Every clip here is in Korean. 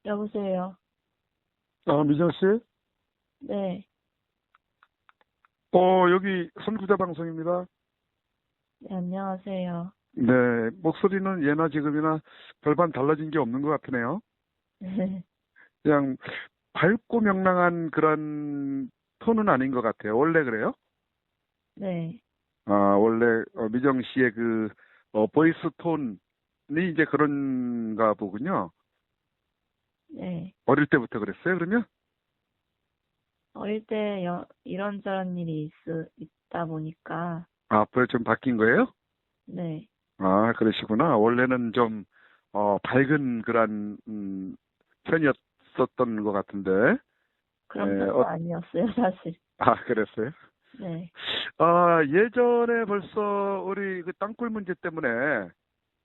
여보세요. 미정 씨? 네, 여기 선구자 방송입니다. 네, 안녕하세요. 네, 목소리는 예나 지금이나 별반 달라진 게 없는 것 같으네요. 그냥 밝고 명랑한 그런 톤은 아닌 것 같아요. 원래 그래요? 네, 원래 미정 씨의 보이스 톤이 이제 그런가 보군요. 네. 어릴 때부터 그랬어요, 그러면? 어릴 때 이런저런 일이 있다 보니까, 앞으로 좀 바뀐 거예요? 네, 그러시구나. 원래는 좀, 밝은 그런, 편이었었던 것 같은데. 그런 에, 편도 아니었어요, 사실. 그랬어요? 네, 예전에 벌써 우리 그 땅굴 문제 때문에 네,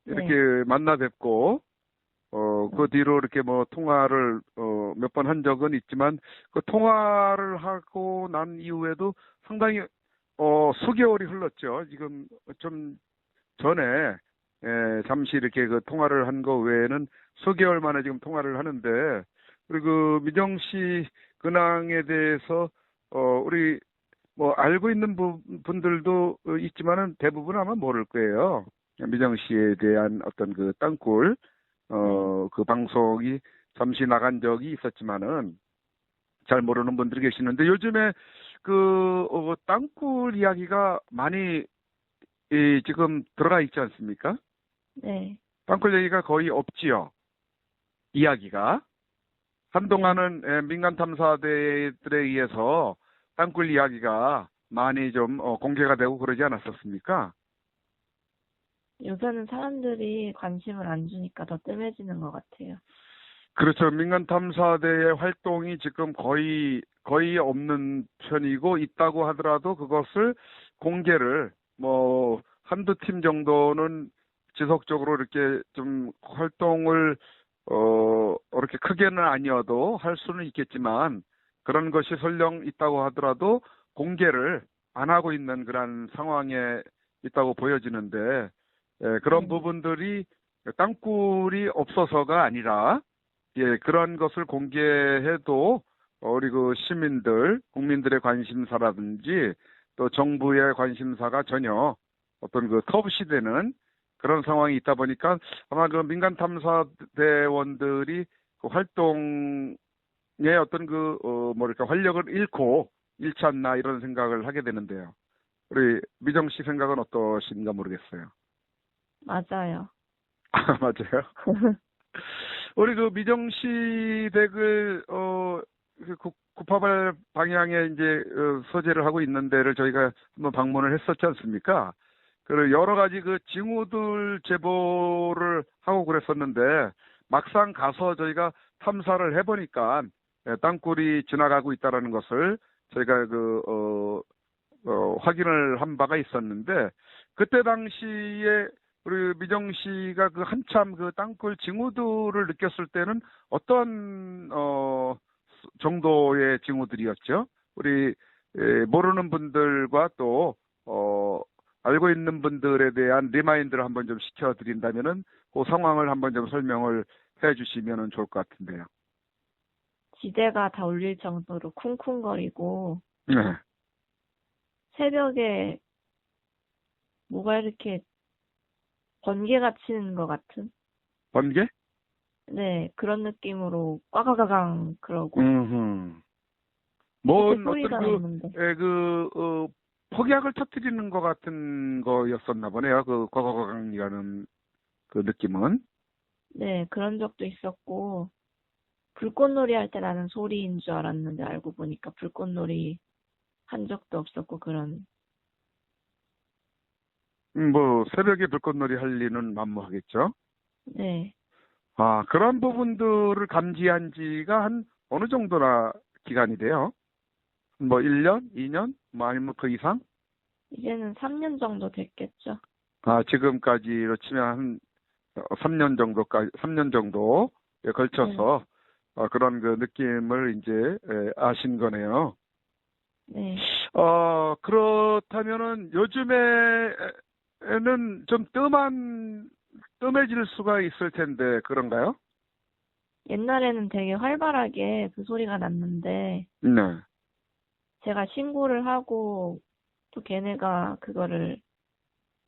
이렇게 만나 뵙고, 그 네, 뒤로 이렇게 뭐 통화를, 몇 번 한 적은 있지만, 그 통화를 하고 난 이후에도 상당히, 수개월이 흘렀죠. 지금 좀 전에, 잠시 이렇게 그 통화를 한 거 외에는 수개월 만에 지금 통화를 하는데, 그리고 그 미정 씨 근황에 대해서, 우리 뭐 알고 있는 분들도 있지만은 대부분 아마 모를 거예요. 미정 씨에 대한 어떤 그 땅굴 네. 그 방송이 잠시 나간 적이 있었지만은 잘 모르는 분들이 계시는데 요즘에 땅굴 이야기가 많이 지금 들어가 있지 않습니까? 네, 땅굴 얘기가 거의 없지요. 이야기가. 네. 한동안은 민간 탐사대들에 의해서 땅굴 이야기가 많이 좀 공개가 되고 그러지 않았었습니까? 요새는 사람들이 관심을 안 주니까 더 뜸해지는 것 같아요. 그렇죠. 민간 탐사대의 활동이 지금 거의 없는 편이고 있다고 하더라도 그것을 공개를 뭐 한두 팀 정도는 지속적으로 이렇게 좀 활동을 이렇게 크게는 아니어도 할 수는 있겠지만 그런 것이 설령 있다고 하더라도 공개를 안 하고 있는 그런 상황에 있다고 보여지는데 그런 네, 부분들이 땅굴이 없어서가 아니라 예, 그런 것을 공개해도 우리 그 시민들, 국민들의 관심사라든지 또 정부의 관심사가 전혀 어떤 그 터부시되는 그런 상황이 있다 보니까 아마 그 민간 탐사대원들이 그 활동에 어떤 뭐랄까 활력을 잃지 않나 이런 생각을 하게 되는데요. 우리 미정 씨 생각은 어떠신가 모르겠어요. 맞아요. 맞아요. 우리 그 미정 씨 댁을 구파발 방향에 이제 소재를 하고 있는 데를 저희가 한번 방문을 했었지 않습니까? 그 여러 가지 그 징후들 제보를 하고 그랬었는데 막상 가서 저희가 탐사를 해보니까 땅굴이 지나가고 있다라는 것을 저희가 확인을 한 바가 있었는데 그때 당시에 우리 미정 씨가 그 한참 그 땅굴 징후들을 느꼈을 때는 어떤 정도의 징후들이었죠? 우리 모르는 분들과 또 알고 있는 분들에 대한 리마인드를 한번 좀 시켜드린다면은 그 상황을 한번 좀 설명을 해주시면은 좋을 것 같은데요. 지대가 다 울릴 정도로 쿵쿵거리고, 네. 새벽에 뭐가 이렇게 번개가 치는 것 같은? 번개? 네, 그런 느낌으로 꽈가가강 그러고 음. 밑에 뭔 어떤 소리가 났는데. 폭약을 터뜨리는 것 같은 거였었나 보네요. 그 과거강이라는 그 느낌은. 네, 그런 적도 있었고 불꽃놀이 할 때 나는 소리인 줄 알았는데 알고 보니까 불꽃놀이 한 적도 없었고 그런. 뭐 새벽에 불꽃놀이 할 리는 만무하겠죠. 네, 그런 부분들을 감지한 지가 한 어느 정도나 기간이 돼요? 뭐 1년, 2년, 뭐 아니면 그 이상? 이제는 3년 정도 됐겠죠. 지금까지로 치면 한 3년 정도까지, 3년 정도에 네, 걸쳐서 그런 그 느낌을 이제 아신 거네요. 네. 그렇다면은 요즘에는 좀 뜸해질 수가 있을 텐데, 그런가요? 옛날에는 되게 활발하게 그 소리가 났는데, 네. 제가 신고를 하고, 또 걔네가 그거를,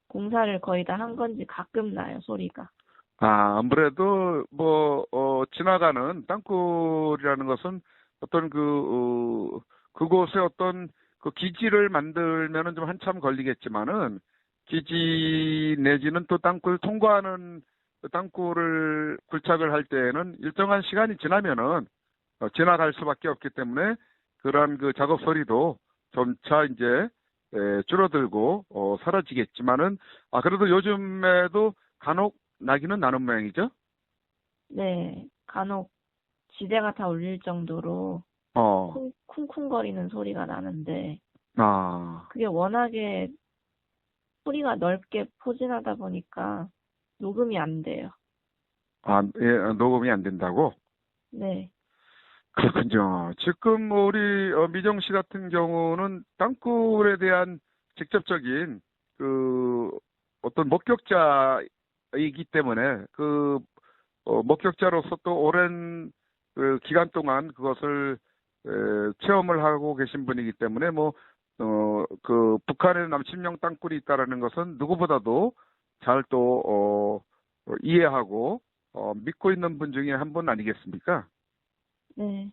공사를 거의 다 한 건지 가끔 나요, 소리가. 아무래도 지나가는 땅굴이라는 것은 어떤 그곳에 어떤 그 기지를 만들면은 좀 한참 걸리겠지만은 기지 내지는 또 땅굴 통과하는 그 땅굴을 굴착을 할 때에는 일정한 시간이 지나면은 지나갈 수밖에 없기 때문에 그러한 그 작업 소리도 점차 이제 줄어들고 사라지겠지만은 그래도 요즘에도 간혹 나기는 나는 모양이죠? 네, 간혹 지대가 다 울릴 정도로 어, 쿵쿵거리는 소리가 나는데, 아, 그게 워낙에 소리가 넓게 포진하다 보니까 녹음이 안 돼요. 예, 녹음이 안 된다고? 네, 그렇군요. 지금 뭐 우리 미정 씨 같은 경우는 땅굴에 대한 직접적인 그 어떤 목격자이기 때문에 목격자로서 또 오랜 그 기간 동안 그것을 체험을 하고 계신 분이기 때문에 그 북한에 남침령 땅굴이 있다라는 것은 누구보다도 잘 또 이해하고 믿고 있는 분 중에 한 분 아니겠습니까? 네,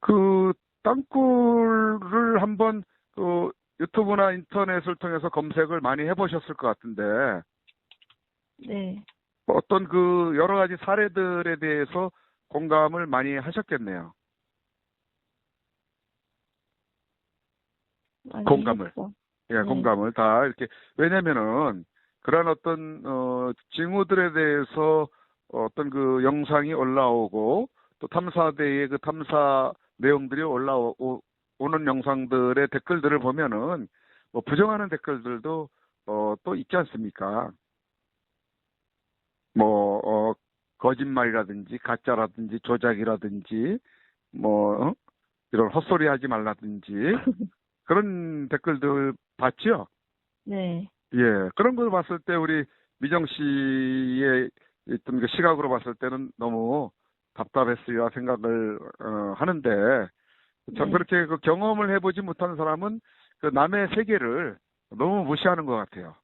그 땅굴을 한번 그 유튜브나 인터넷을 통해서 검색을 많이 해보셨을 것 같은데 네. 어떤 그 여러 가지 사례들에 대해서 공감을 많이 하셨겠네요. 많이 공감을. 했죠. 예, 네, 공감을 다 이렇게 왜냐면은 그런 어떤 징후들에 대해서 어떤 그 영상이 올라오고 또 탐사대의 그 탐사 내용들이 올라오는 영상들의 댓글들을 보면은 뭐 부정하는 댓글들도 또 있지 않습니까? 뭐 거짓말이라든지 가짜라든지 조작이라든지 뭐 이런 헛소리 하지 말라든지 그런 댓글들 봤죠? 네, 예, 그런 걸 봤을 때 우리 미정 씨의 어떤 그 시각으로 봤을 때는 너무 답답했으리라 생각을 하는데 전 네, 그렇게 그 경험을 해보지 못한 사람은 그 남의 세계를 너무 무시하는 것 같아요.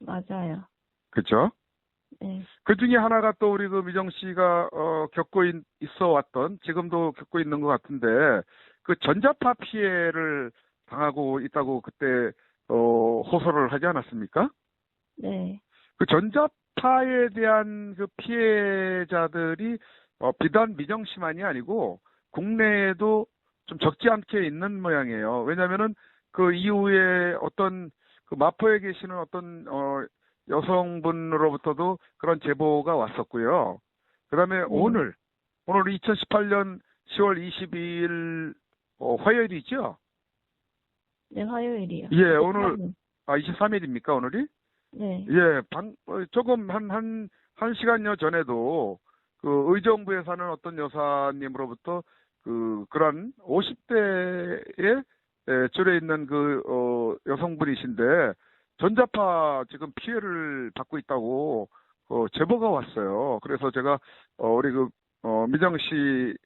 맞아요. 그렇죠? 네, 그 중에 하나가 또 우리 그 미정 씨가 있어 왔던 지금도 겪고 있는 것 같은데 그 전자파 피해를 당하고 있다고 그때 호소를 하지 않았습니까? 네, 그 전자파에 대한 그 피해자들이 비단 미정 씨만이 아니고 국내에도 좀 적지 않게 있는 모양이에요. 왜냐하면은 그 이후에 어떤 그 마포에 계시는 어떤 여성분으로부터도 그런 제보가 왔었고요. 그다음에 네, 오늘 2018년 10월 22일 화요일이죠? 네, 화요일이요. 예, 오늘 23일. 23일입니까, 오늘이? 네, 예, 조금 한 시간여 전에도 그 의정부에 사는 어떤 여사님으로부터 그런 50대에 줄에 있는 여성분이신데 전자파 지금 피해를 받고 있다고 제보가 왔어요. 그래서 제가 우리 미정 씨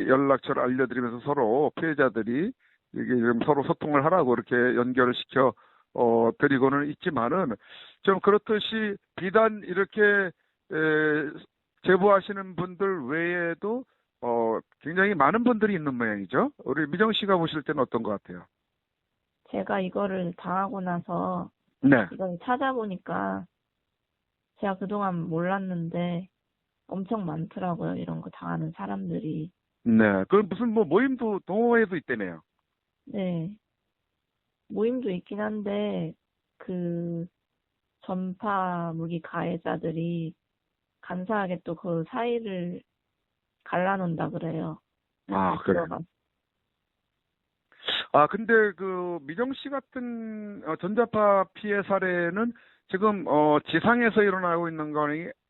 연락처를 알려드리면서 서로 피해자들이 이게 좀 서로 소통을 하라고 이렇게 연결을 시켜 드리고는 있지만은 좀 그렇듯이 비단 이렇게 제보하시는 분들 외에도 굉장히 많은 분들이 있는 모양이죠. 우리 미정 씨가 보실 때는 어떤 것 같아요? 제가 이거를 당하고 나서 네, 이걸 찾아보니까 제가 그동안 몰랐는데 엄청 많더라고요. 이런 거 당하는 사람들이. 네. 그 무슨 뭐 모임도 동호회도 있다네요. 네, 모임도 있긴 한데 그 전파 무기 가해자들이 간사하게 또 그 사이를 갈라놓는다 그래요. 다 그래. 들어가. 근데 그 미정 씨 같은 전자파 피해 사례는 지금 지상에서 일어나고 있는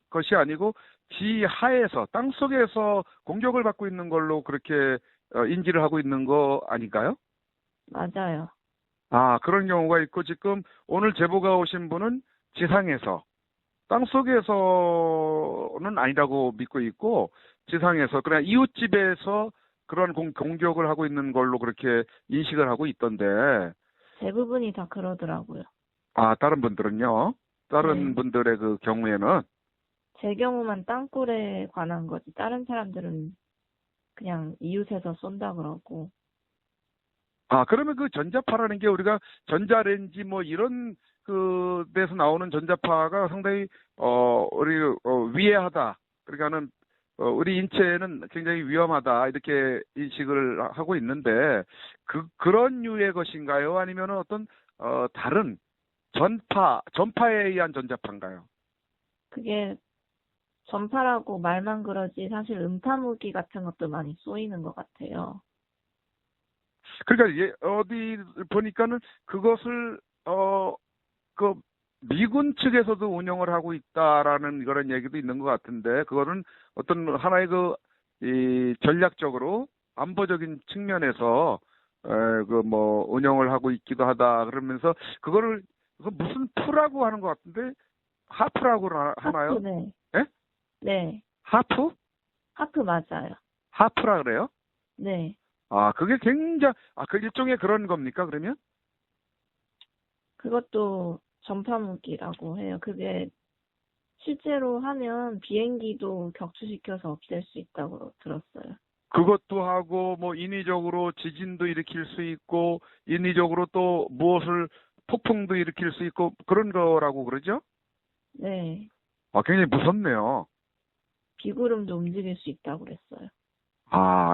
것이 아니고 지하에서 땅 속에서 공격을 받고 있는 걸로 그렇게 인지를 하고 있는 거 아닌가요? 맞아요. 그런 경우가 있고 지금 오늘 제보가 오신 분은 지상에서 땅속에서는 아니라고 믿고 있고 지상에서 그냥 이웃집에서 그런 공격을 하고 있는 걸로 그렇게 인식을 하고 있던데 대부분이 다 그러더라고요. 다른 분들은요? 다른 네. 분들의 그 경우에는 제 경우만 땅굴에 관한 거지. 다른 사람들은 그냥 이웃에서 쏜다 그러고. 그러면 그 전자파라는 게 우리가 전자레인지 뭐 이런 그 데서 나오는 전자파가 상당히 우리 위해하다. 그러니까는 우리 인체에는 굉장히 위험하다 이렇게 인식을 하고 있는데 그런 류의 것인가요? 아니면은 어떤 다른 전파에 의한 전자파인가요? 그게 전파라고 말만 그러지 사실 음파무기 같은 것도 많이 쏘이는 것 같아요. 그러니까 어디 보니까는 그것을 그 미군 측에서도 운영을 하고 있다라는 그런 얘기도 있는 것 같은데 그거는 어떤 하나의 이 전략적으로 안보적인 측면에서 그 뭐 운영을 하고 있기도 하다 그러면서 그거를 무슨 푸라고 하는 것 같은데 하프라고 하프, 하나요? 네. 예? 네. 하프? 하프 맞아요. 하프라 그래요? 네. 그게 굉장히 그 일종의 그런 겁니까 그러면? 그것도 전파무기라고 해요. 그게 실제로 하면 비행기도 격추시켜서 없앨 수 있다고 들었어요. 그것도 하고 뭐 인위적으로 지진도 일으킬 수 있고 인위적으로 또 무엇을 폭풍도 일으킬 수 있고 그런 거라고 그러죠? 네. 굉장히 무섭네요. 비구름도 움직일 수 있다고 그랬어요.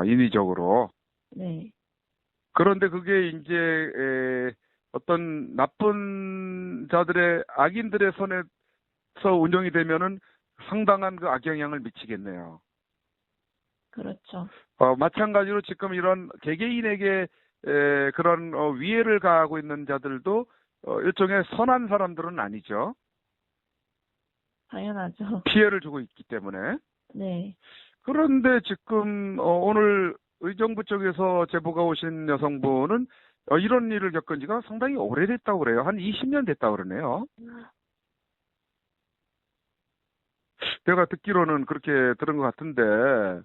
인위적으로. 네. 그런데 그게 이제 어떤 나쁜 자들의 악인들의 손에서 운영이 되면은 상당한 그 악영향을 미치겠네요. 그렇죠. 마찬가지로 지금 이런 개개인에게 그런 위해를 가하고 있는 자들도 일종의 선한 사람들은 아니죠. 당연하죠. 피해를 주고 있기 때문에. 네. 그런데 지금 오늘 의정부 쪽에서 제보가 오신 여성분은 이런 일을 겪은 지가 상당히 오래됐다고 그래요. 한 20년 됐다고 그러네요. 내가 듣기로는 그렇게 들은 것 같은데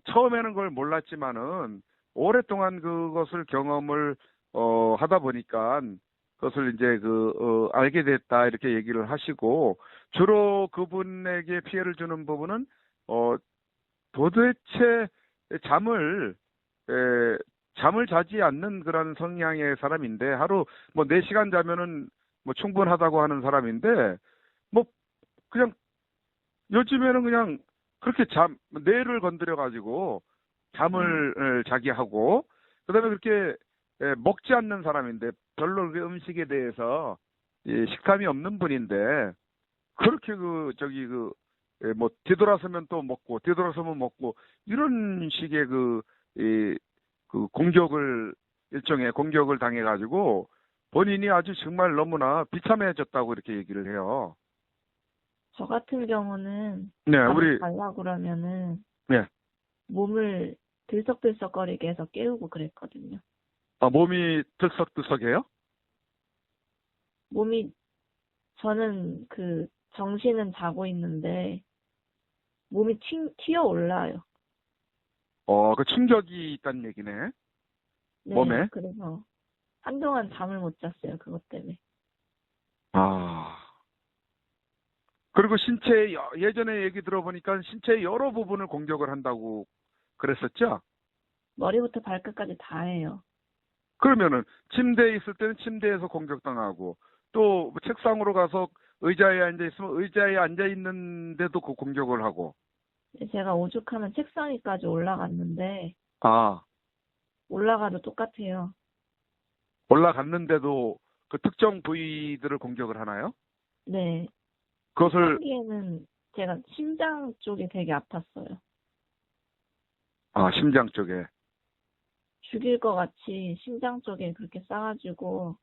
처음에는 그걸 몰랐지만은 오랫동안 그것을 경험을 하다 보니까 그것을 이제 알게 됐다 이렇게 얘기를 하시고 주로 그분에게 피해를 주는 부분은 도대체 잠을 잠을 자지 않는 그런 성향의 사람인데 하루 뭐 4시간 자면은 뭐 충분하다고 하는 사람인데 뭐 그냥 요즘에는 그냥 그렇게 뇌를 건드려 가지고 잠을 자게 하고 그다음에 그렇게 먹지 않는 사람인데 별로 그 음식에 대해서 식탐이 없는 분인데 그렇게 뭐 뒤돌아서면 또 먹고 뒤돌아서면 먹고 이런 식의 일종의 공격을 당해 가지고 본인이 아주 정말 너무나 비참해졌다고 이렇게 얘기를 해요. 저 같은 경우는 네, 잠을 자려고 그러면은 네. 몸을 들썩들썩거리게 해서 깨우고 그랬거든요. 몸이 들썩들썩해요? 저는 정신은 자고 있는데 몸이 튀어 올라요. 그 충격이 있다는 얘기네. 네. 몸에? 그래서 한동안 잠을 못 잤어요. 그것 때문에. 그리고 예전에 얘기 들어보니까 신체의 여러 부분을 공격을 한다고 그랬었죠? 머리부터 발끝까지 다 해요. 그러면은 침대에 있을 때는 침대에서 공격당하고 또 책상으로 가서 의자에 앉아 있으면 의자에 앉아 있는데도 그 공격을 하고. 제가 오죽하면 책상 위까지 올라갔는데 올라가도 똑같아요. 올라갔는데도 그 특정 부위들을 공격을 하나요? 네. 그것을 초창기에는 제가 심장 쪽이 되게 아팠어요. 심장 쪽에. 죽일 것 같이 심장 쪽에 그렇게 싸가지고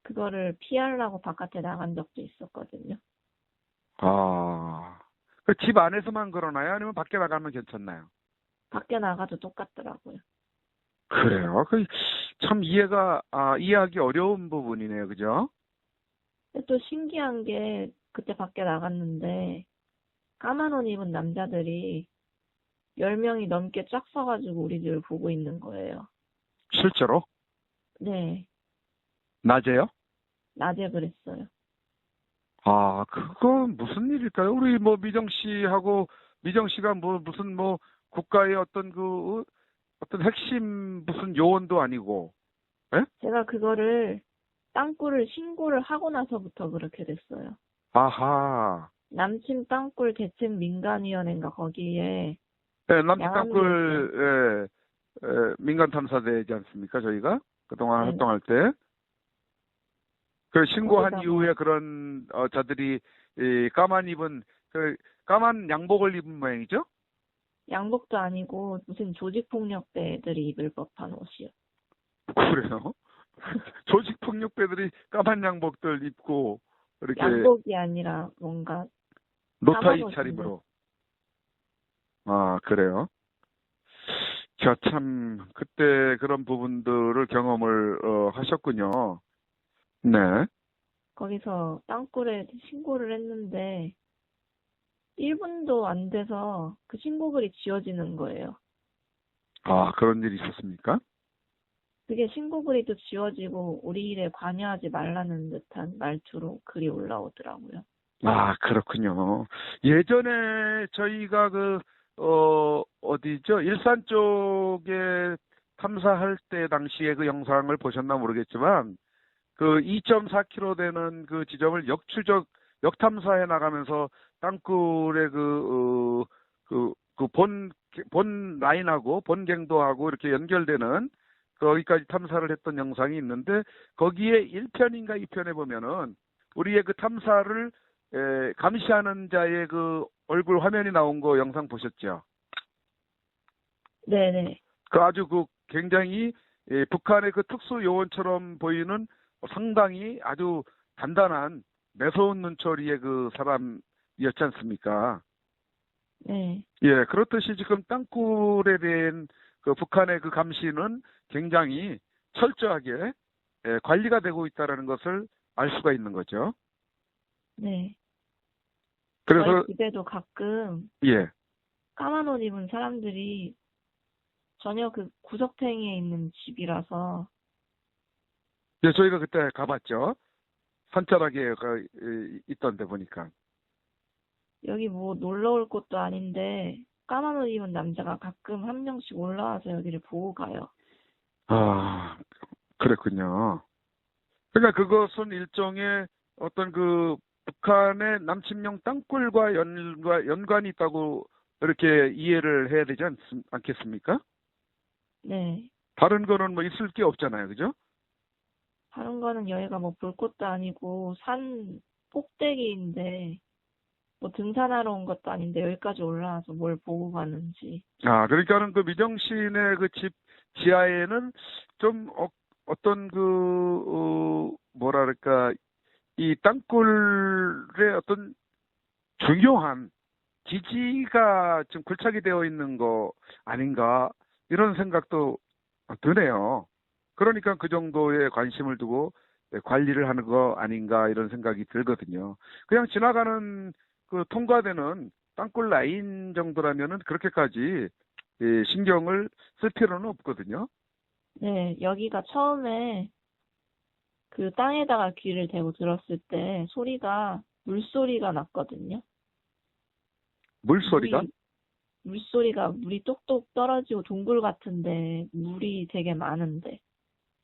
그거를 피하려고 바깥에 나간 적도 있었거든요. 그 집 안에서만 그러나요? 아니면 밖에 나가면 괜찮나요? 밖에 나가도 똑같더라고요. 그래요. 참 이해하기 어려운 부분이네요. 그죠? 근데 또 신기한 게 그때 밖에 나갔는데 까만 옷 입은 남자들이 10명이 넘게 쫙 서가지고 우리 집을 보고 있는 거예요. 실제로? 네, 낮에요? 낮에 그랬어요. 아, 그건 무슨 일일까요? 우리 뭐 미정 씨가 뭐 무슨 뭐 국가의 어떤 어떤 핵심 무슨 요원도 아니고, 예? 제가 그거를 땅굴을 신고를 하고 나서부터 그렇게 됐어요. 아하. 남친 땅굴 대책 민간위원회인가 거기에 예, 남측 양아들이었어요. 땅굴, 민간 탐사대지 않습니까? 저희가 그동안 네, 활동할 때. 그 신고한 거기다가 이후에 그런, 자들이, 까만 양복을 입은 모양이죠? 양복도 아니고 무슨 조직폭력배들이 입을 법한 옷이요. 그래요? 조직폭력배들이 까만 양복들 입고, 이렇게 양복이 아니라 뭔가 까만 노타이 옷인데. 차림으로. 아, 그래요? 자, 참, 그때 그런 부분들을 경험을, 하셨군요. 네. 거기서 땅굴에 신고를 했는데 1분도 안 돼서 그 신고글이 지워지는 거예요. 아, 그런 일이 있었습니까? 그게 신고글이 또 지워지고 우리 일에 관여하지 말라는 듯한 말투로 글이 올라오더라고요. 아, 그렇군요. 예전에 저희가 어디죠? 일산 쪽에 탐사할 때 당시에 그 영상을 보셨나 모르겠지만, 그 2.4km 되는 그 지점을 역탐사해 나가면서 땅굴의 본 라인하고 본경도하고 이렇게 연결되는 거기까지 탐사를 했던 영상이 있는데, 거기에 1편인가 2편에 보면은 우리의 그 탐사를 감시하는 자의 그 얼굴 화면이 나온 거 영상 보셨죠? 네네. 그 아주 굉장히 북한의 그 특수 요원처럼 보이는 상당히 아주 단단한 매서운 눈초리의 그 사람이었지 않습니까? 네. 예, 그렇듯이 지금 땅굴에 대한 그 북한의 그 감시는 굉장히 철저하게 관리가 되고 있다는 것을 알 수가 있는 거죠. 네. 저희 그래서 집에도 가끔 예, 까만 옷 입은 사람들이 전혀 그 구석탱이에 있는 집이라서 예, 저희가 그때 가봤죠. 산자락에 있던데 보니까. 여기 뭐 놀러 올 곳도 아닌데 까만 옷 입은 남자가 가끔 한 명씩 올라와서 여기를 보고 가요. 아, 그랬군요. 그러니까 그것은 일종의 어떤 그 북한의 남침용 땅굴과 연관이 있다고 이렇게 이해를 해야 되지 않겠습니까? 네. 다른 거는 뭐 있을 게 없잖아요. 그죠? 다른 거는 여기가 뭐 볼 것도 아니고 산 꼭대기인데 뭐 등산하러 온 것도 아닌데 여기까지 올라와서 뭘 보고 가는지. 아, 그러니까는 그 미정신의 그 집 지하에는 좀 어떤 뭐랄까, 이 땅굴의 어떤 중요한 기지가 좀 굴착이 되어 있는 거 아닌가, 이런 생각도 드네요. 그러니까 그 정도의 관심을 두고 관리를 하는 거 아닌가, 이런 생각이 들거든요. 그냥 지나가는 그 통과되는 땅굴 라인 정도라면은 그렇게까지 신경을 쓸 필요는 없거든요. 네, 여기가 처음에 그 땅에다가 귀를 대고 들었을 때 소리가 물소리가 났거든요. 물소리가? 물이 똑똑 떨어지고 동굴 같은데 물이 되게 많은데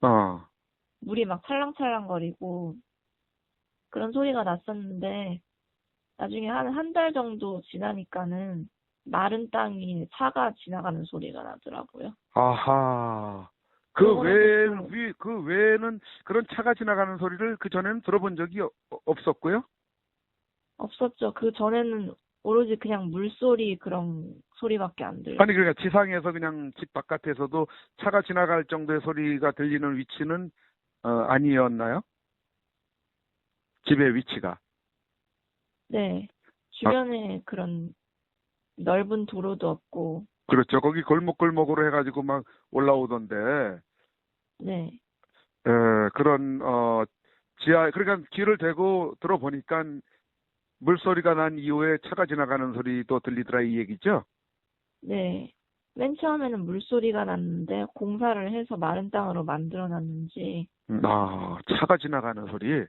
어, 물이 막 찰랑찰랑거리고 그런 소리가 났었는데 나중에 한 달 정도 지나니까는 마른 땅이 차가 지나가는 소리가 나더라고요. 아하. 그거는 그 외에는 그런 차가 지나가는 소리를 그 전에는 들어본 적이 없었고요. 없었죠. 그 전에는 오로지 그냥 물소리 그런 소리밖에 안 들려요. 아니, 그러니까 지상에서 그냥 집 바깥에서도 차가 지나갈 정도의 소리가 들리는 위치는, 아니었나요? 집의 위치가. 네. 아, 주변에 그런 넓은 도로도 없고, 그렇죠. 거기 골목골목으로 해가지고 막 올라오던데, 네. 그런, 그러니까 귀를 대고 들어보니까 물소리가 난 이후에 차가 지나가는 소리도 들리더라 이 얘기죠? 네. 맨 처음에는 물소리가 났는데 공사를 해서 마른 땅으로 만들어 놨는지 차가 지나가는 소리.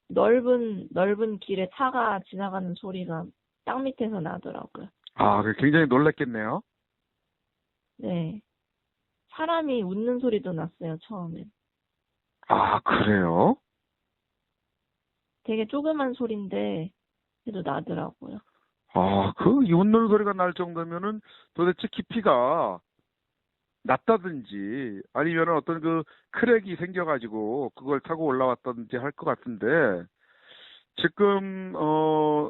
넓은 길에 차가 지나가는 소리가 땅 밑에서 나더라고요. 굉장히 놀랐겠네요. 네. 사람이 웃는 소리도 났어요, 처음엔. 그래요? 되게 조그만 소리인데 그래도 나더라고요. 이 웃는 소리가 날 정도면은 도대체 깊이가 낮다든지 아니면 어떤 그 크랙이 생겨가지고 그걸 타고 올라왔다든지 할 것 같은데 지금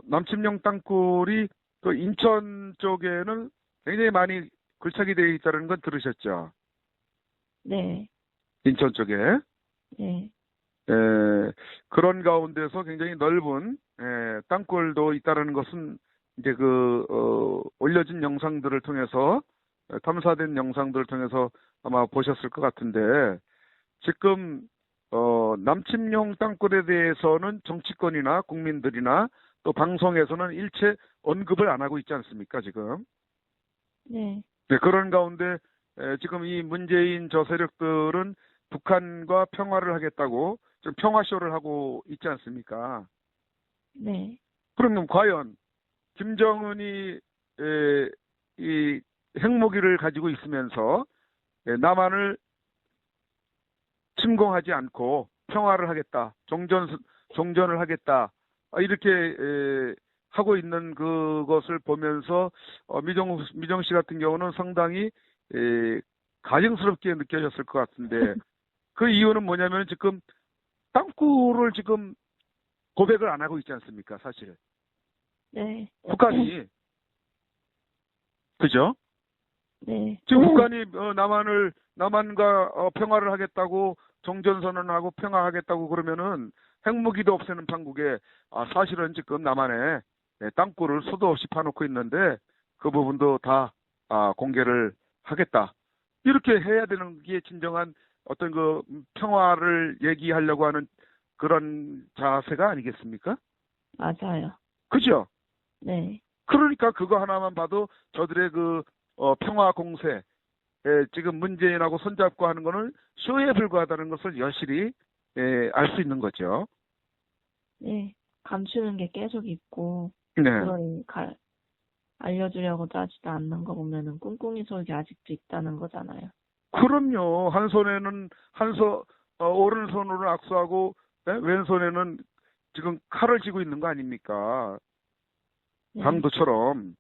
남침용 땅굴이 또 인천 쪽에는 굉장히 많이 굴착이 되어 있다는 건 들으셨죠? 네. 인천 쪽에. 네. 그런 가운데서 굉장히 넓은 땅굴도 있다는 것은 이제 올려진 영상들을 통해서 탐사된 영상들을 통해서 아마 보셨을 것 같은데 지금 남침용 땅굴에 대해서는 정치권이나 국민들이나 또 방송에서는 일체 언급을 안 하고 있지 않습니까 지금? 네. 네, 그런 가운데 지금 이 문재인 저 세력들은 북한과 평화를 하겠다고 지금 평화쇼를 하고 있지 않습니까? 네. 그러면 과연 김정은이 이 핵무기를 가지고 있으면서 남한을 침공하지 않고 평화를 하겠다, 종전을 하겠다 이렇게 하고 있는 그것을 보면서 미정 씨 같은 경우는 상당히 가증스럽게 느껴졌을 것 같은데 그 이유는 뭐냐면 지금 땅굴을 지금 고백을 안 하고 있지 않습니까, 사실. 네. 북한이. 그죠? 네. 지금 북한이 남한과 평화를 하겠다고 종전선언하고 평화하겠다고 그러면은 핵무기도 없애는 판국에 사실은 지금 남한에 땅굴을 수도 없이 파놓고 있는데 그 부분도 다 공개를 하겠다. 이렇게 해야 되는 게 진정한 어떤 그 평화를 얘기하려고 하는 그런 자세가 아니겠습니까? 맞아요. 그죠? 네. 그러니까 그거 하나만 봐도 저들의 평화 공세, 지금 문재인하고 손잡고 하는 거는 쇼에 불과하다는 것을 여실히 알 수 있는 거죠. 네. 감추는 게 계속 있고 네. 그걸 알려주려고도 하지도 않는 거 보면은 꿍꿍이 속이 아직도 있다는 거잖아요. 그럼요. 한 손에는 오른손으로 악수하고 왼손에는 지금 칼을 쥐고 있는 거 아닙니까? 네. 강도처럼.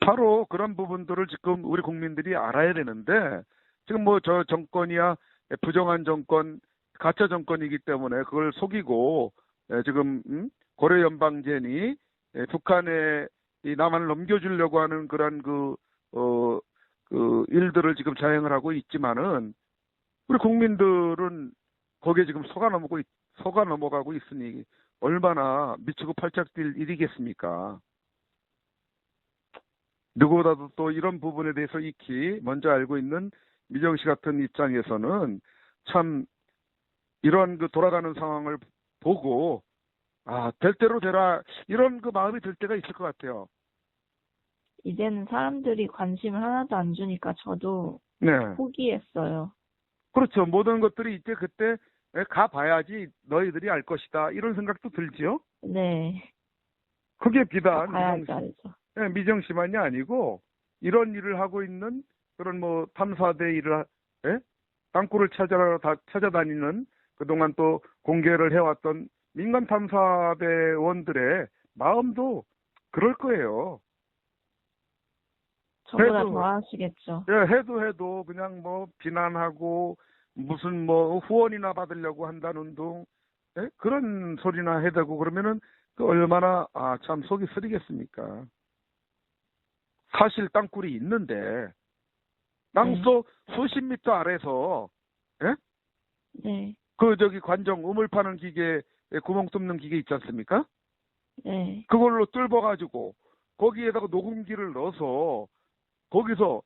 바로 그런 부분들을 지금 우리 국민들이 알아야 되는데 지금 저 정권이야 부정한 정권, 가짜 정권이기 때문에 그걸 속이고 지금 고려 연방제니 북한에 이 남한을 넘겨주려고 하는 그런 일들을 지금 자행을 하고 있지만은 우리 국민들은 거기에 지금 속아 넘어가고 있으니 얼마나 미치고 팔짝 뛸 일이겠습니까? 누구보다도 또 이런 부분에 대해서 익히 먼저 알고 있는 미정 씨 같은 입장에서는 참 이런 돌아가는 상황을 보고 될 대로 되라 이런 마음이 들 때가 있을 것 같아요. 이제는 사람들이 관심을 하나도 안 주니까 저도 네. 포기했어요. 그렇죠. 모든 것들이 이제 그때 가봐야지 너희들이 알 것이다 이런 생각도 들죠. 네. 그게 비단 가야지 알죠. 미정 씨만이 아니고 이런 일을 하고 있는 그런 탐사대 일을 땅굴을 찾아다니는 그동안 또 공개를 해왔던 민간 탐사대원들의 마음도 그럴 거예요. 저보다 더 하시겠죠. 해도 그냥 비난하고 무슨 후원이나 받으려고 한다는 둥 그런 소리나 해대고 그러면은 얼마나 참 속이 쓰리겠습니까? 사실 땅굴이 있는데 땅속 수십 미터 아래서 네. 관정 우물 파는 기계 구멍 뚫는 기계 있지 않습니까? 네. 그걸로 뚫어가지고 거기에다가 녹음기를 넣어서 거기서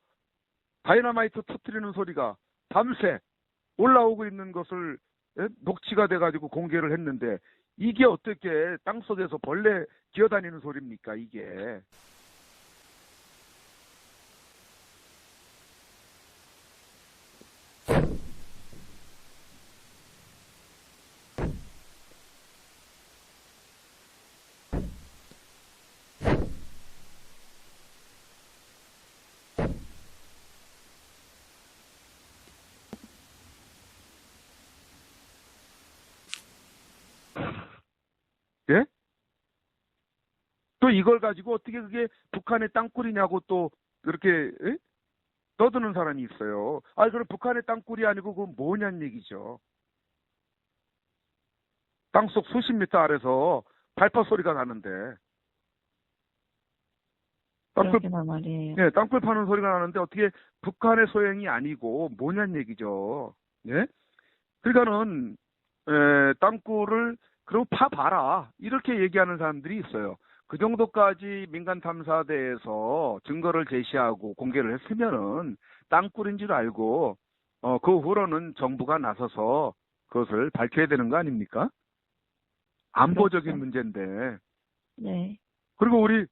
다이너마이트 터뜨리는 소리가 밤새 올라오고 있는 것을 녹취가 돼가지고 공개를 했는데 이게 어떻게 땅속에서 벌레 기어다니는 소리입니까, 이게. 예? 또 이걸 가지고 어떻게 그게 북한의 땅굴이냐고 또 그렇게 예? 떠드는 사람이 있어요. 아, 그럼 북한의 땅굴이 아니고 그건 뭐냐는 얘기죠. 땅속 수십 미터 아래서 발파 소리가 나는데 땅굴 그러게나 말이에요. 예, 땅굴 파는 소리가 나는데 어떻게 북한의 소행이 아니고 뭐냐는 얘기죠. 예? 그러니까는 땅굴을 그럼 파봐라 이렇게 얘기하는 사람들이 있어요. 그 정도까지 민간 탐사대에서 증거를 제시하고 공개를 했으면은 땅굴인 줄 알고 그 후로는 정부가 나서서 그것을 밝혀야 되는 거 아닙니까? 안보적인 그렇죠. 문제인데. 네. 그리고 우리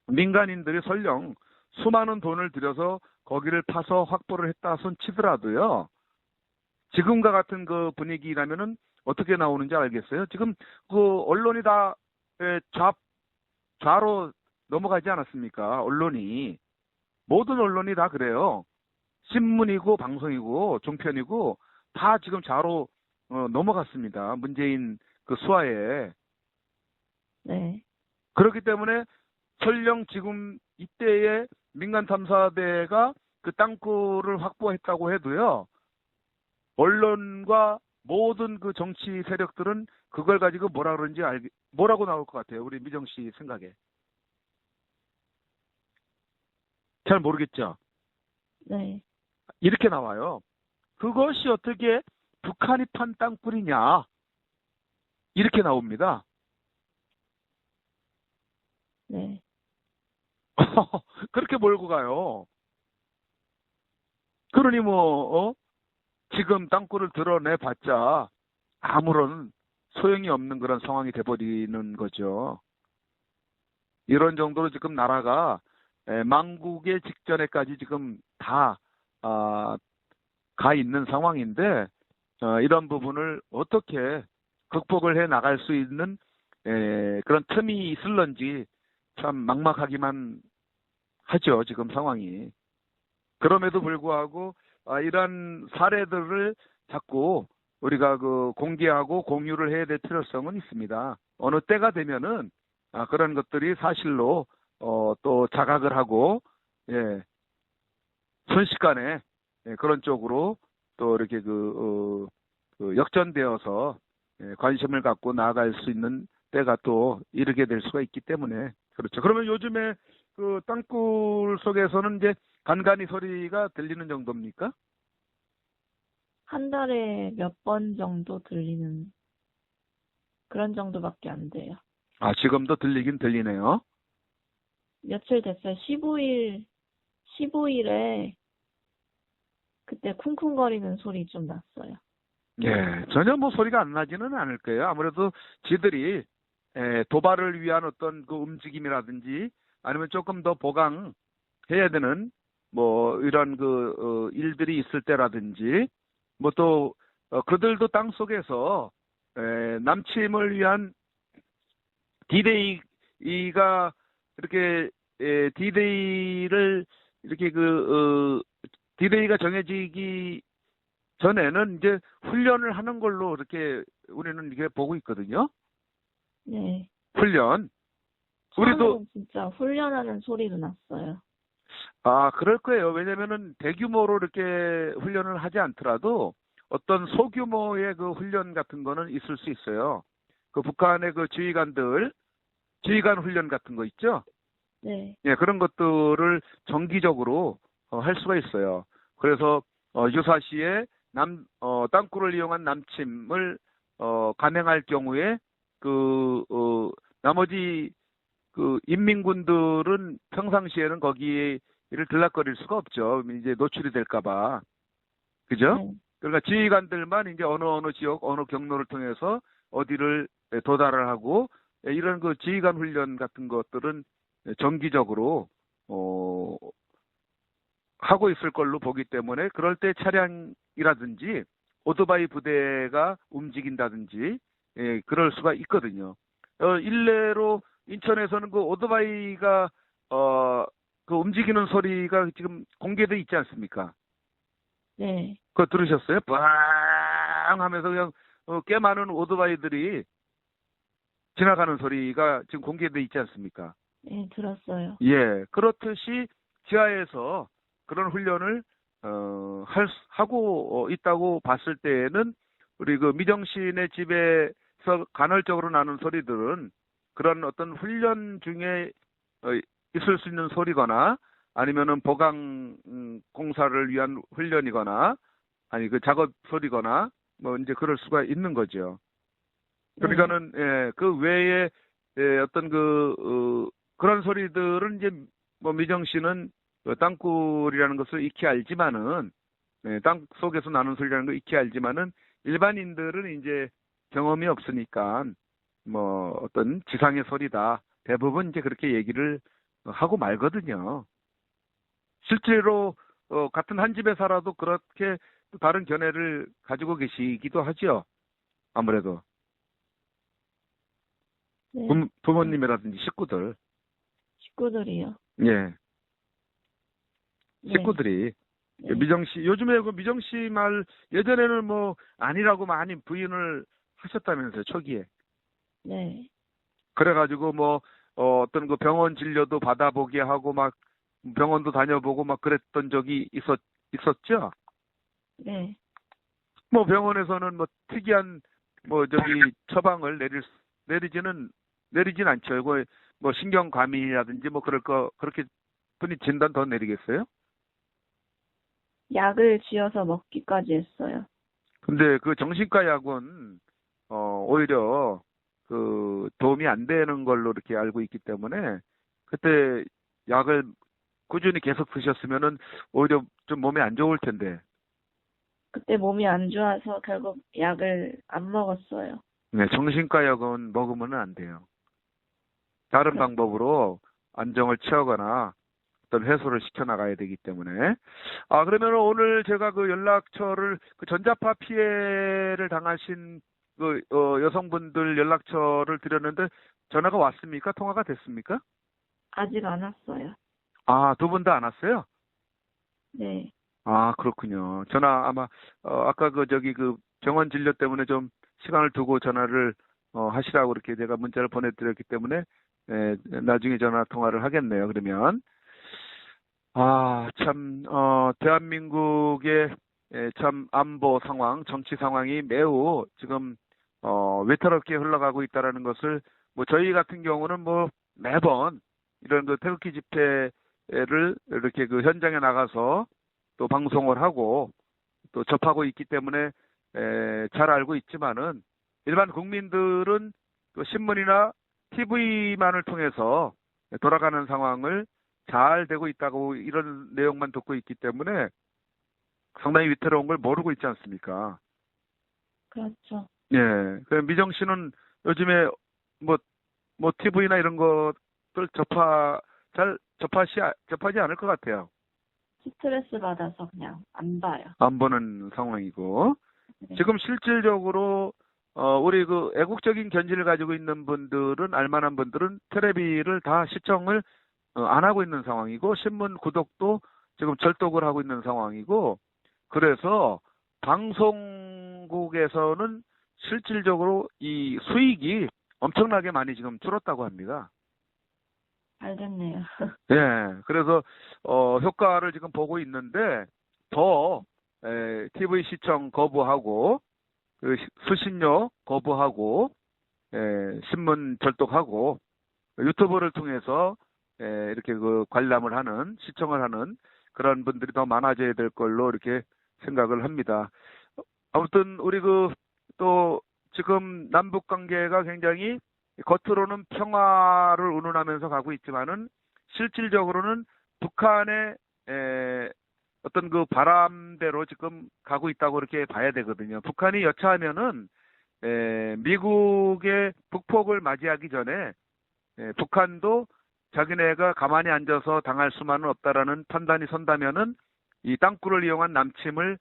민간인들이 설령 수많은 돈을 들여서 거기를 파서 확보를 했다 손 치더라도요. 지금과 같은 그 분위기라면은 어떻게 나오는지 알겠어요? 지금 그 언론이 다 좌로 넘어가지 않았습니까? 언론이. 모든 언론이 다 그래요. 신문이고 방송이고 종편이고 다 지금 좌로 넘어갔습니다. 문재인 그 수하에. 네. 그렇기 때문에 설령 지금 이때의 민간 탐사대가 그 땅굴을 확보했다고 해도요. 언론과 모든 그 정치 세력들은 그걸 가지고 뭐라 그러는지 뭐라고 나올 것 같아요. 우리 미정 씨 생각에. 잘 모르겠죠. 네. 이렇게 나와요. 그것이 어떻게 북한이 판 땅굴이냐. 이렇게 나옵니다. 네. 그렇게 몰고 가요. 그러니 지금 땅굴을 드러내봤자 아무런 소용이 없는 그런 상황이 돼버리는 거죠. 이런 정도로 지금 나라가 망국의 직전에까지 지금 다 가 있는 상황인데 이런 부분을 어떻게 극복을 해 나갈 수 있는 그런 틈이 있을런지 참 막막하기만 하죠. 지금 상황이. 그럼에도 불구하고 이런 사례들을 자꾸 우리가 그 공개하고 공유를 해야 될 필요성은 있습니다. 어느 때가 되면은 그런 것들이 사실로 또 자각을 하고 순식간에 그런 쪽으로 또 이렇게 그 역전되어서 관심을 갖고 나아갈 수 있는 때가 또 이르게 될 수가 있기 때문에 그렇죠. 그러면 요즘에 그 땅굴 속에서는 이제 간간이 소리가 들리는 정도입니까? 한 달에 몇 번 정도 들리는 그런 정도밖에 안 돼요. 지금도 들리긴 들리네요. 며칠 됐어요. 15일에 그때 쿵쿵거리는 소리 좀 났어요. 예, 전혀 소리가 안 나지는 않을 거예요. 아무래도 지들이 도발을 위한 어떤 그 움직임이라든지 아니면 조금 더 보강해야 되는 이런 그 일들이 있을 때라든지 또 그들도 땅 속에서 남침을 위한 D-Day가 이렇게 D-Day를 이렇게 D-Day가 정해지기 전에는 이제 훈련을 하는 걸로 이렇게 우리는 이게 보고 있거든요. 네. 훈련. 우리도 진짜 훈련하는 소리도 났어요. 그럴 거예요. 왜냐면은 대규모로 이렇게 훈련을 하지 않더라도 어떤 소규모의 그 훈련 같은 거는 있을 수 있어요. 그 북한의 그 지휘관 훈련 같은 거 있죠? 네. 예, 그런 것들을 정기적으로 할 수가 있어요. 그래서 유사시에 땅굴을 이용한 남침을 감행할 경우에 나머지 그 인민군들은 평상시에는 거기를 들락거릴 수가 없죠. 이제 노출이 될까봐. 그죠? 네. 그러니까 지휘관들만 이제 어느 지역, 어느 경로를 통해서 어디를 도달을 하고 이런 그 지휘관 훈련 같은 것들은 정기적으로 하고 있을 걸로 보기 때문에 그럴 때 차량이라든지 오토바이 부대가 움직인다든지 그럴 수가 있거든요. 일례로 인천에서는 그 오토바이가 그 움직이는 소리가 지금 공개돼 있지 않습니까? 네. 그거 들으셨어요? 빵 하면서 그냥 꽤 많은 오토바이들이 지나가는 소리가 지금 공개돼 있지 않습니까? 네, 들었어요. 예, 그렇듯이 지하에서 그런 훈련을 하고 있다고 봤을 때에는 우리 그 미정 씨네 집에서 간헐적으로 나는 소리들은 그런 어떤 훈련 중에 있을 수 있는 소리거나 아니면은 보강 공사를 위한 훈련이거나 아니 그 작업 소리거나 뭐 이제 그럴 수가 있는 거죠. 그러니까는 그 외에 어떤 그런 소리들은 이제 뭐 미정 씨는 그 땅굴이라는 것을 익히 알지만은 땅 속에서 나는 소리라는 걸 익히 알지만은 일반인들은 이제 경험이 없으니까 뭐 어떤 지상의 소리다 대부분 이제 그렇게 얘기를 하고 말거든요. 실제로 같은 한 집에 살아도 그렇게 또 다른 견해를 가지고 계시기도 하죠. 아무래도 네. 부모님이라든지 식구들, 식구들이요. 예, 네. 식구들이 네. 미정 씨 요즘에 그 미정 씨 말 예전에는 뭐 아니라고 많이 부인을 하셨다면서요 초기에. 네. 그래가지고 뭐 어떤 그 병원 진료도 받아보게 하고 막 병원도 다녀보고 막 그랬던 적이 있었죠. 네. 뭐 병원에서는 뭐 특이한 뭐 저기 처방을 내리진 않죠. 이거 뭐 신경과민이라든지 뭐 그렇게 분이 진단 더 내리겠어요? 약을 쥐어서 먹기까지 했어요. 근데 그 정신과 약은 오히려 그 도움이 안 되는 걸로 이렇게 알고 있기 때문에 그때 약을 꾸준히 계속 드셨으면은 오히려 좀 몸에 안 좋을 텐데. 그때 몸이 안 좋아서 결국 약을 안 먹었어요. 네, 정신과 약은 먹으면 안 돼요. 다른 방법으로 안정을 취하거나 어떤 해소를 시켜나가야 되기 때문에. 그러면 오늘 제가 그 연락처를, 그 전자파 피해를 당하신 그, 여성분들 연락처를 드렸는데 전화가 왔습니까? 통화가 됐습니까? 아직 안 왔어요. 두 분 다 안 왔어요? 네. 그렇군요. 전화 아마, 아까 그 병원 진료 때문에 좀 시간을 두고 전화를, 하시라고 이렇게 제가 문자를 보내드렸기 때문에, 나중에 전화 통화를 하겠네요, 그러면. 참, 대한민국의 참 안보 상황, 정치 상황이 매우 지금, 외탈없게 흘러가고 있다라는 것을, 뭐, 저희 같은 경우는 뭐, 매번 이런 그 태극기 집회를 이렇게 그 현장에 나가서 또 방송을 하고 또 접하고 있기 때문에, 잘 알고 있지만은, 일반 국민들은 그 신문이나 TV만을 통해서 돌아가는 상황을 잘 되고 있다고 이런 내용만 듣고 있기 때문에 상당히 위태로운 걸 모르고 있지 않습니까? 그렇죠. 예. 그 미정 씨는 요즘에 뭐 TV나 이런 것들 잘 접하지 않을 것 같아요. 스트레스 받아서 그냥 안 봐요. 안 보는 상황이고. 네. 지금 실질적으로 우리 그 애국적인 견지를 가지고 있는 분들은 알만한 분들은 테레비를 다 시청을 안 하고 있는 상황이고 신문 구독도 지금 절독을 하고 있는 상황이고 그래서 방송국에서는 실질적으로 이 수익이 엄청나게 많이 지금 줄었다고 합니다. 알겠네요. 예, 그래서 효과를 지금 보고 있는데 더 TV 시청 거부하고 그 수신료 거부하고 신문 절독하고 유튜브를 통해서 이렇게 그 관람을 하는 시청을 하는 그런 분들이 더 많아져야 될 걸로 이렇게 생각을 합니다. 아무튼 우리 또 지금 남북 관계가 굉장히 겉으로는 평화를 운운하면서 가고 있지만은 실질적으로는 북한의 어떤 그 바람대로 지금 가고 있다고 이렇게 봐야 되거든요. 북한이 여차하면은 미국의 북폭을 맞이하기 전에 북한도 자기네가 가만히 앉아서 당할 수만은 없다라는 판단이 선다면은 이 땅굴을 이용한 남침을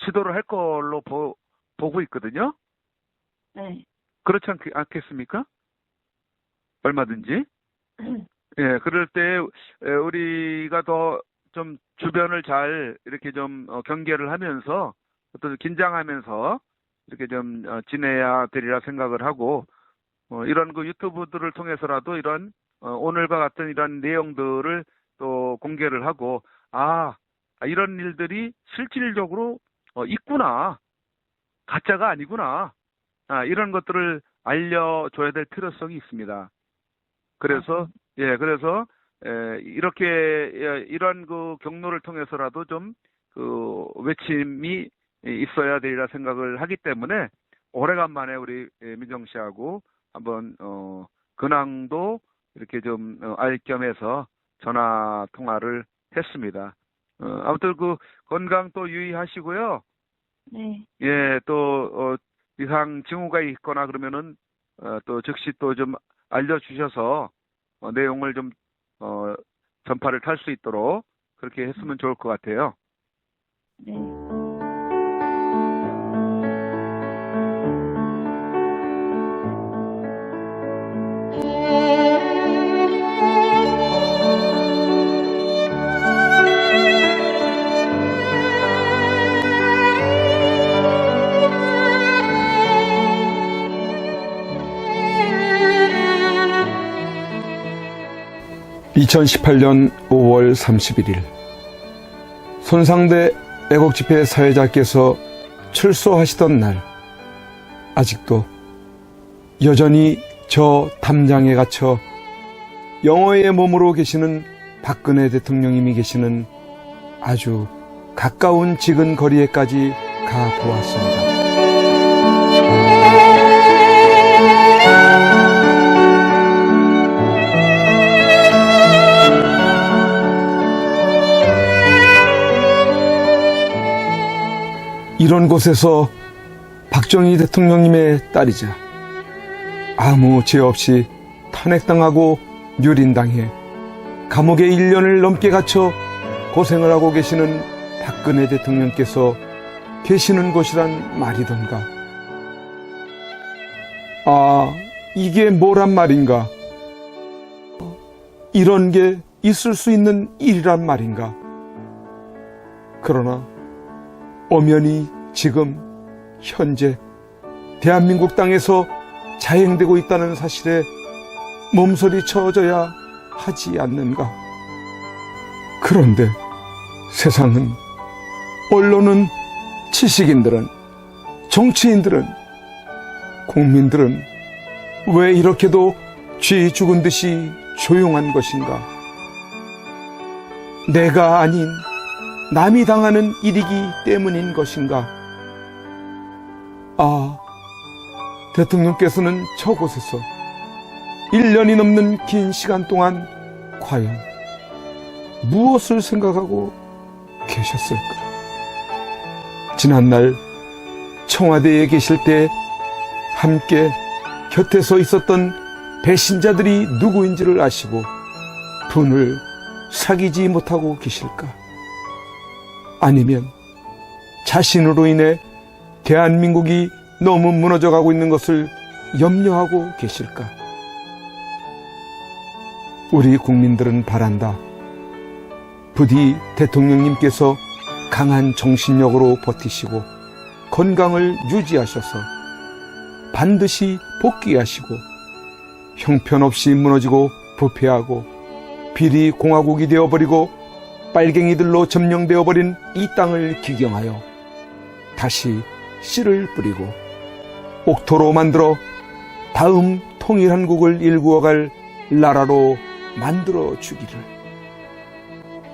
시도를 할 걸로 보고 있거든요. 네. 그렇지 않겠습니까? 얼마든지. 예, 그럴 때 우리가 더 좀 주변을 잘 이렇게 좀 경계를 하면서 어떤 긴장하면서 이렇게 좀 지내야 되리라 생각을 하고 이런 그 유튜브들을 통해서라도 이런 오늘과 같은 이런 내용들을 또 공개를 하고 이런 일들이 실질적으로 있구나, 가짜가 아니구나, 이런 것들을 알려줘야 될 필요성이 있습니다. 그래서 그래서 이렇게 이런 그 경로를 통해서라도 좀 그 외침이 있어야 되리라 생각을 하기 때문에 오래간만에 우리 민정 씨하고 한번 근황도 이렇게 좀 알 겸해서 전화 통화를 했습니다. 아무튼 그 건강 또 유의하시고요. 네. 예, 또 이상 징후가 있거나 그러면은 또 즉시 또 좀 알려주셔서 내용을 좀 전파를 탈 수 있도록 그렇게 했으면 좋을 것 같아요. 네. 2018년 5월 31일 손상대 애국집회 사회자께서 출소하시던 날, 아직도 여전히 저 담장에 갇혀 영어의 몸으로 계시는 박근혜 대통령님이 계시는 아주 가까운 지근 거리에까지 가보았습니다. 이런 곳에서 박정희 대통령님의 딸이자 아무 죄 없이 탄핵당하고 유린당해 감옥에 1년을 넘게 갇혀 고생을 하고 계시는 박근혜 대통령께서 계시는 곳이란 말이던가. 이게 뭐란 말인가? 이런 게 있을 수 있는 일이란 말인가? 그러나 엄연히 지금 현재 대한민국 땅에서 자행되고 있다는 사실에 몸서리 쳐줘야 하지 않는가? 그런데 세상은, 언론은, 지식인들은, 정치인들은, 국민들은 왜 이렇게도 쥐 죽은 듯이 조용한 것인가? 내가 아닌 남이 당하는 일이기 때문인 것인가? 대통령께서는 저곳에서 1년이 넘는 긴 시간 동안 과연 무엇을 생각하고 계셨을까? 지난날 청와대에 계실 때 함께 곁에 서 있었던 배신자들이 누구인지를 아시고 분을 사귀지 못하고 계실까? 아니면 자신으로 인해 대한민국이 너무 무너져가고 있는 것을 염려하고 계실까? 우리 국민들은 바란다. 부디 대통령님께서 강한 정신력으로 버티시고 건강을 유지하셔서 반드시 복귀하시고 형편없이 무너지고 부패하고 비리 공화국이 되어버리고 빨갱이들로 점령되어버린 이 땅을 기경하여 다시 씨를 뿌리고 옥토로 만들어 다음 통일한국을 일구어갈 나라로 만들어 주기를.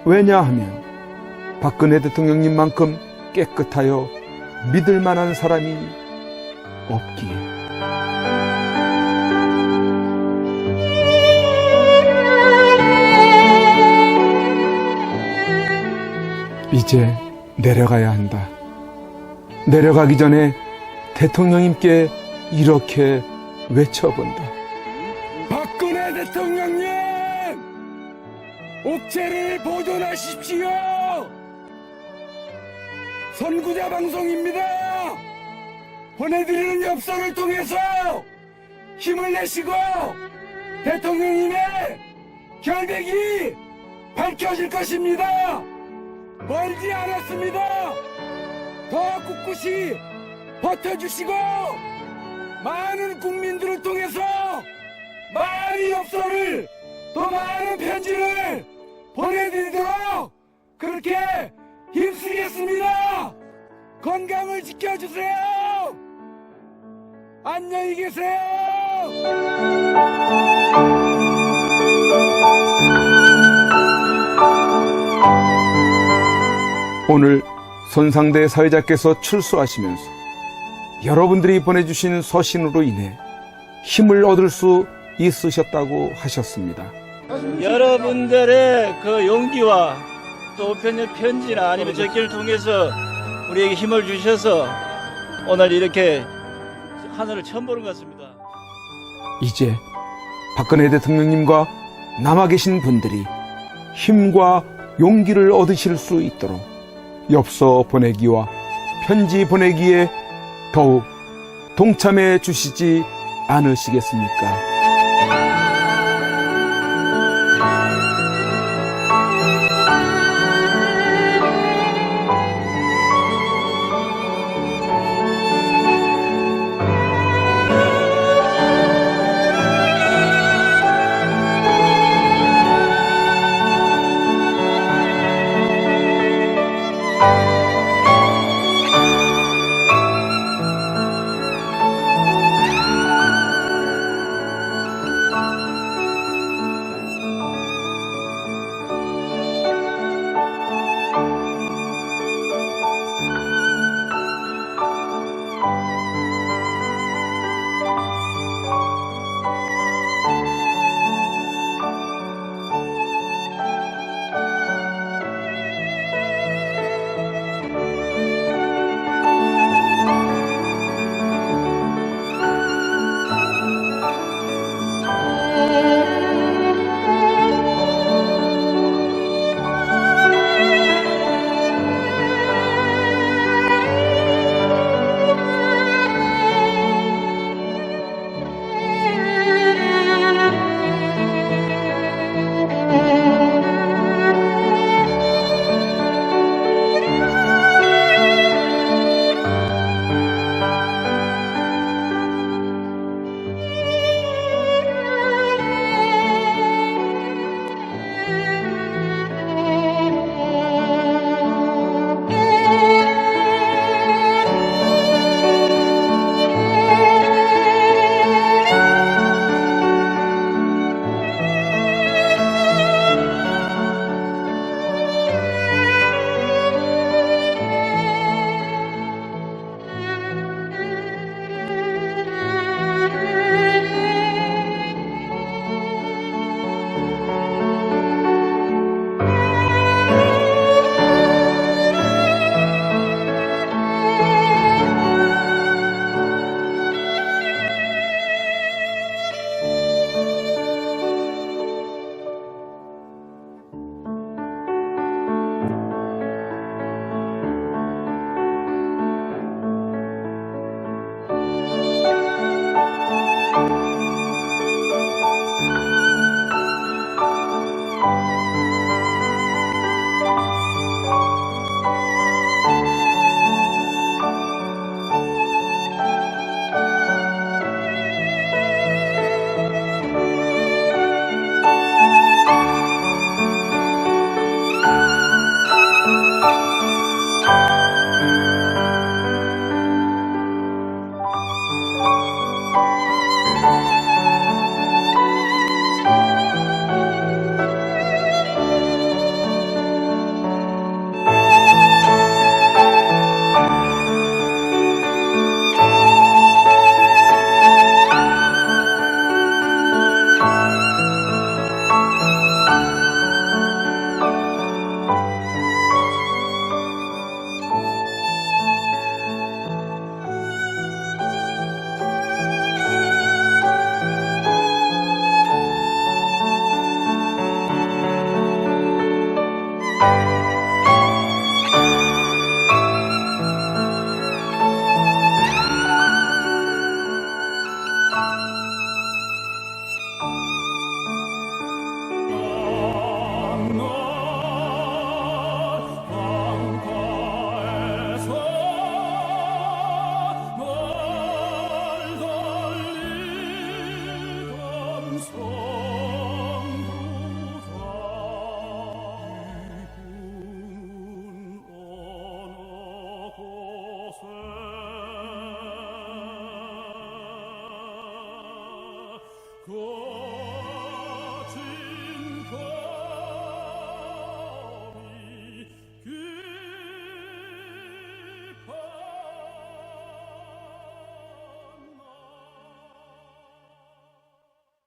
왜냐하면 박근혜 대통령님만큼 깨끗하여 믿을 만한 사람이 없기에. 이제 내려가야 한다. 내려가기 전에 대통령님께 이렇게 외쳐본다. 박근혜 대통령님, 옥체를 보존하십시오. 선구자 방송입니다. 보내드리는 엽서를 통해서 힘을 내시고 대통령님의 결백이 밝혀질 것입니다. 멀지 않았습니다. 더 꿋꿋이 버텨주시고 많은 국민들을 통해서 많은 엽서를, 더 많은 편지를 보내드리도록 그렇게 힘쓰겠습니다. 건강을 지켜주세요. 안녕히 계세요. 오늘 손상대 사회자께서 출소하시면서 여러분들이 보내주신 서신으로 인해 힘을 얻을 수 있으셨다고 하셨습니다. 여러분들의 그 용기와 또 우편의 편지나 아니면 적기를 통해서 우리에게 힘을 주셔서 오늘 이렇게 하늘을 처음 보는 것 같습니다. 이제 박근혜 대통령님과 남아 계신 분들이 힘과 용기를 얻으실 수 있도록 엽서 보내기와 편지 보내기에 더욱 동참해 주시지 않으시겠습니까?